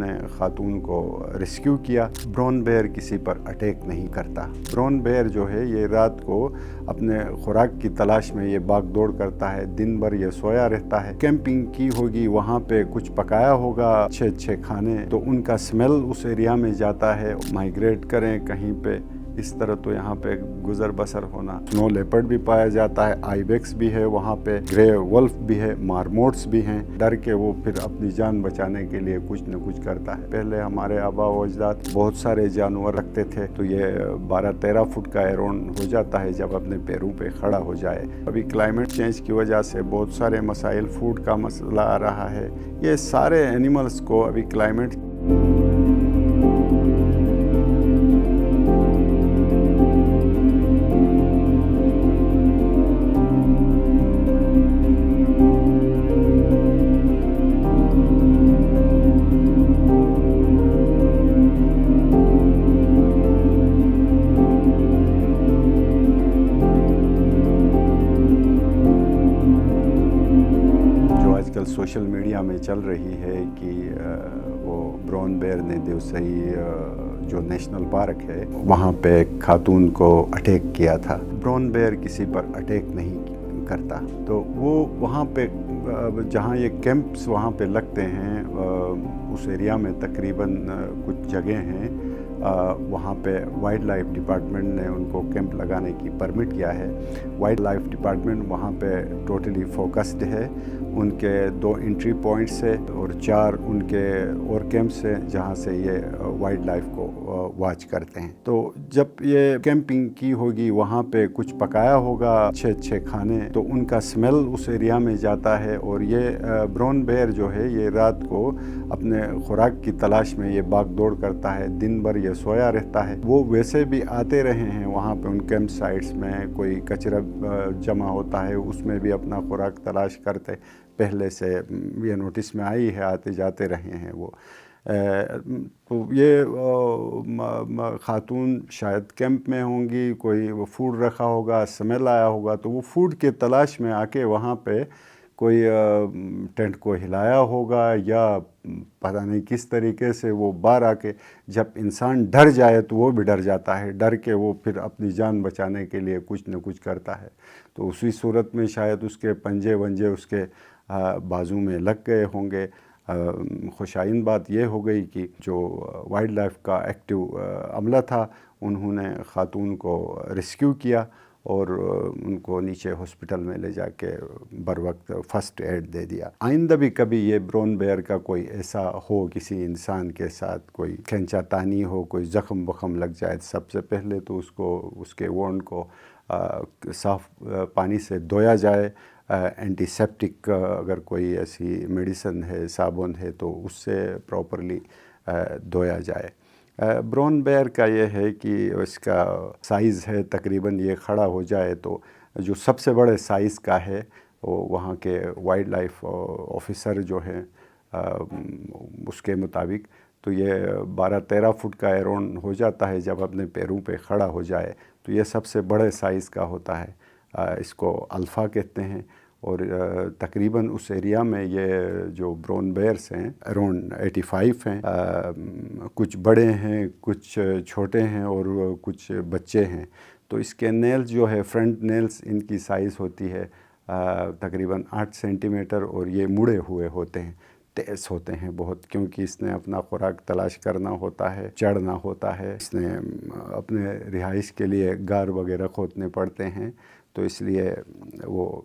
उन्होंने खातून को रेस्क्यू किया। ब्राउन बेयर किसी पर अटैक नहीं करता। ब्राउन बेयर जो है ये रात को अपने खुराक की तलाश में ये भाग दौड़ करता है, दिन भर ये सोया रहता है। कैंपिंग की होगी, वहाँ पे कुछ पकाया होगा अच्छे अच्छे खाने, तो उनका स्मेल उस एरिया में जाता है। माइग्रेट करें कहीं पे, इस तरह तो यहाँ पे गुजर बसर होना। स्नो लेपर्ड भी पाया जाता है, आइबेक्स भी है वहाँ पे, ग्रे वल्फ भी है, मार्मोट्स भी हैं। डर के वो फिर अपनी जान बचाने के लिए कुछ न कुछ करता है। पहले हमारे आबा व अजदाद बहुत सारे जानवर रखते थे, तो ये 12-13 फुट का एरोन हो जाता है जब अपने पैरों पे खड़ा हो जाए। अभी क्लाइमेट चेंज की वजह से बहुत सारे मसाइल, फूड का मसला आ रहा है। ये सारे एनिमल्स को अभी क्लाइमेट आजकल सोशल मीडिया में चल रही है कि वो ब्राउन बेयर ने देवसई जो नेशनल पार्क है वहाँ पे एक खातून को अटैक किया था। ब्राउन बेयर किसी पर अटैक नहीं करता। तो वो वहाँ पे जहाँ ये कैंप्स वहाँ पे लगते हैं, उस एरिया में तकरीबन कुछ जगह हैं, वहाँ पे वाइल्ड लाइफ डिपार्टमेंट ने उनको कैंप लगाने की परमिट किया है। वाइल्ड लाइफ डिपार्टमेंट वहाँ पे टोटली फोकस्ड है। उनके 2 एंट्री पॉइंट्स है और 4 उनके और कैंप्स हैं जहाँ से ये वाइल्ड लाइफ को वॉच करते हैं। तो जब ये कैंपिंग की होगी, वहाँ पे कुछ पकाया होगा अच्छे अच्छे खाने, तो उनका स्मेल उस एरिया में जाता है। और ये ब्राउन बेयर जो है ये रात को अपने खुराक की तलाश में ये भाग दौड़ करता है, दिन भर ये सोया रहता है। वो वैसे भी आते रहे हैं वहाँ पे, उन कैंप साइट्स में कोई कचरा जमा होता है, उसमें भी अपना खुराक तलाश करते, पहले से ये नोटिस में आई है, आते जाते रहे हैं वो। तो ये खातून शायद कैंप में होंगी, कोई वो फूड रखा होगा, स्मेल आया होगा, तो वो फूड के तलाश में आके वहाँ पे कोई टेंट को हिलाया होगा, या पता नहीं किस तरीके से वो बाहर आके, जब इंसान डर जाए तो वो भी डर जाता है, डर के वो फिर अपनी जान बचाने के लिए कुछ न कुछ करता है। तो उसी सूरत में शायद उसके पंजे वंजे उसके बाजू में लग गए होंगे। खुशाइन बात ये हो गई कि जो वाइल्ड लाइफ का एक्टिव अमला था, उन्होंने खातून को रेस्क्यू किया और उनको नीचे हॉस्पिटल में ले जाके बर वक्त फर्स्ट एड दे दिया। आइंदा भी कभी ये ब्राउन बेयर का कोई ऐसा हो, किसी इंसान के साथ कोई खंचातानी हो, कोई ज़ख्म वख्म लग जाए, सबसे पहले तो उसको, उसके वोंड को साफ़ पानी से धोया जाए। एंटीसेप्टिक अगर कोई ऐसी मेडिसिन है, साबुन है, तो उससे प्रॉपरली धोया जाए। ब्राउन बेयर का ये है कि इसका साइज़ है तकरीबन, ये खड़ा हो जाए तो जो सबसे बड़े साइज़ का है वो वहाँ के वाइल्ड लाइफ ऑफिसर जो हैं उसके मुताबिक तो ये 12-13 फुट का एरोन हो जाता है जब अपने पैरों पे खड़ा हो जाए, तो ये सबसे बड़े साइज़ का होता है। इसको अल्फ़ा कहते हैं। और तकरीबन उस एरिया में ये जो ब्राउन बेयर्स हैं अराउंड 85 हैं। कुछ बड़े हैं, कुछ छोटे हैं और कुछ बच्चे हैं। तो इसके नेल्स जो है, फ्रंट नेल्स, इनकी साइज़ होती है तकरीबन 8 सेंटीमीटर, और ये मुड़े हुए होते हैं, तेज़ होते हैं बहुत, क्योंकि इसने अपना खुराक तलाश करना होता है, चढ़ना होता है, इसने अपने रिहाइश के लिए गार वगैरह खोदने पड़ते हैं, तो इसलिए वो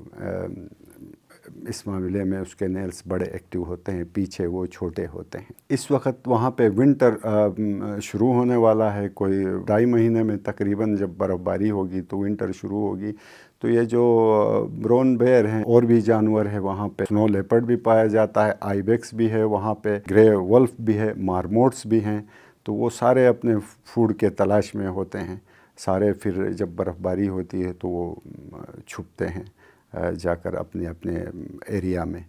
इस मामले में उसके नेल्स बड़े एक्टिव होते हैं, पीछे वो छोटे होते हैं। इस वक्त वहाँ पे विंटर शुरू होने वाला है, कोई 2.5 महीने में तकरीबन जब बर्फ़बारी होगी तो विंटर शुरू होगी। तो ये जो ब्राउन बेयर हैं, और भी जानवर है वहाँ पे, स्नो लेपर्ड भी पाया जाता है, आइबेक्स भी है वहाँ पे, ग्रे वल्फ भी है, मार्मोट्स भी हैं। तो वो सारे अपने फूड के तलाश में होते हैं सारे। फिर जब बर्फ़बारी होती है तो वो छुपते हैं जाकर अपने अपने एरिया में।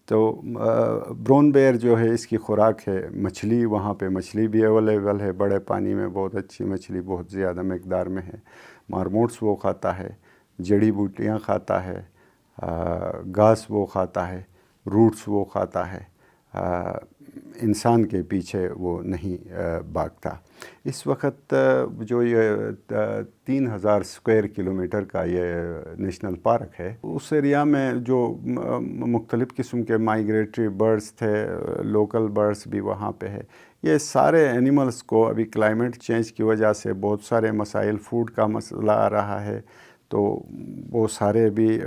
तो ब्राउन बेयर जो है, इसकी खुराक है मछली। वहाँ पे मछली भी अवेलेबल है, बड़े पानी में बहुत अच्छी मछली, बहुत ज़्यादा मकदार में है। मार्मोट्स वो खाता है, जड़ी बूटियाँ खाता है, घास वो खाता है, रूट्स वो खाता है। انسان کے پیچھے وہ نہیں بھاگتا۔ اس وقت جو یہ 3000 اسکوائر کلومیٹر کا یہ نیشنل پارک ہے، اس ایریا میں جو مختلف قسم کے مائیگریٹری برڈز تھے، لوکل برڈز بھی وہاں پہ ہے۔ یہ سارے اینیملز کو ابھی کلائمیٹ چینج کی وجہ سے بہت سارے مسائل، فوڈ کا مسئلہ آ رہا ہے، تو وہ سارے بھی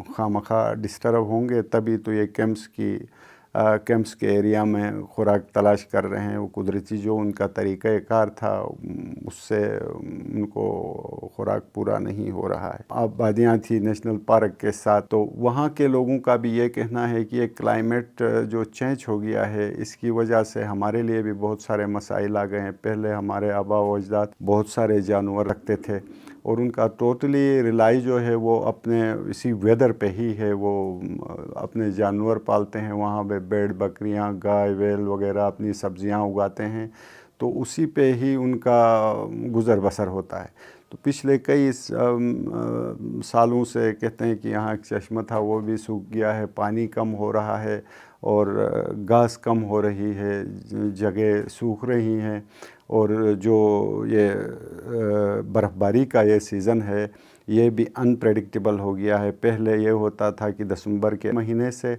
خواہ ڈسٹرب ہوں گے، تبھی تو یہ کیمپس کے ایریا میں خوراک تلاش کر رہے ہیں۔ وہ قدرتی جو ان کا طریقہ کار تھا، اس سے ان کو خوراک پورا نہیں ہو رہا ہے۔ آبادیاں تھی نیشنل پارک کے ساتھ، تو وہاں کے لوگوں کا بھی یہ کہنا ہے کہ یہ کلائمیٹ جو چینج ہو گیا ہے، اس کی وجہ سے ہمارے لیے بھی بہت سارے مسائل آ گئے ہیں۔ پہلے ہمارے آبا و اجداد بہت سارے جانور رکھتے تھے، اور ان کا ٹوٹلی ریلائی جو ہے وہ اپنے اسی ویدر پہ ہی ہے۔ وہ اپنے جانور پالتے ہیں وہاں پہ، بھیڑ بکریاں، گائے ویل وغیرہ، اپنی سبزیاں اگاتے ہیں، تو اسی پہ ہی ان کا گزر بسر ہوتا ہے۔ تو پچھلے کئی سالوں سے کہتے ہیں کہ یہاں ایک چشمہ تھا، وہ بھی سوکھ گیا ہے، پانی کم ہو رہا ہے، اور گھاس کم ہو رہی ہے، جگہ سوکھ رہی ہیں، اور جو یہ برف باری کا یہ سیزن ہے، یہ بھی انپریڈکٹیبل ہو گیا ہے۔ پہلے یہ ہوتا تھا کہ دسمبر کے مہینے سے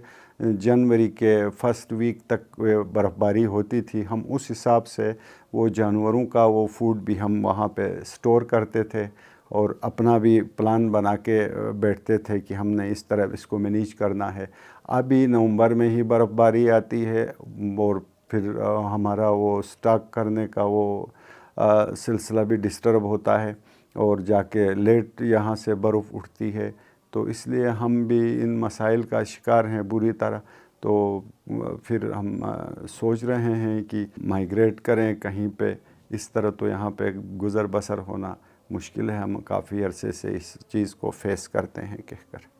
جنوری کے فرسٹ ویک تک برف باری ہوتی تھی۔ ہم اس حساب سے وہ جانوروں کا وہ فوڈ بھی ہم وہاں پہ سٹور کرتے تھے، اور اپنا بھی پلان بنا کے بیٹھتے تھے کہ ہم نے اس طرح اس کو مینیج کرنا ہے۔ ابھی نومبر میں ہی برف باری آتی ہے، اور پھر ہمارا وہ سٹاک کرنے کا وہ سلسلہ بھی ڈسٹرب ہوتا ہے، اور جا کے لیٹ یہاں سے برف اٹھتی ہے۔ تو اس لیے ہم بھی ان مسائل کا شکار ہیں بری طرح۔ تو پھر ہم سوچ رہے ہیں کہ مائیگریٹ کریں کہیں پہ۔ اس طرح تو یہاں پہ گزر بسر ہونا مشکل ہے۔ ہم کافی عرصے سے اس چیز کو فیس کرتے ہیں کہہ کر۔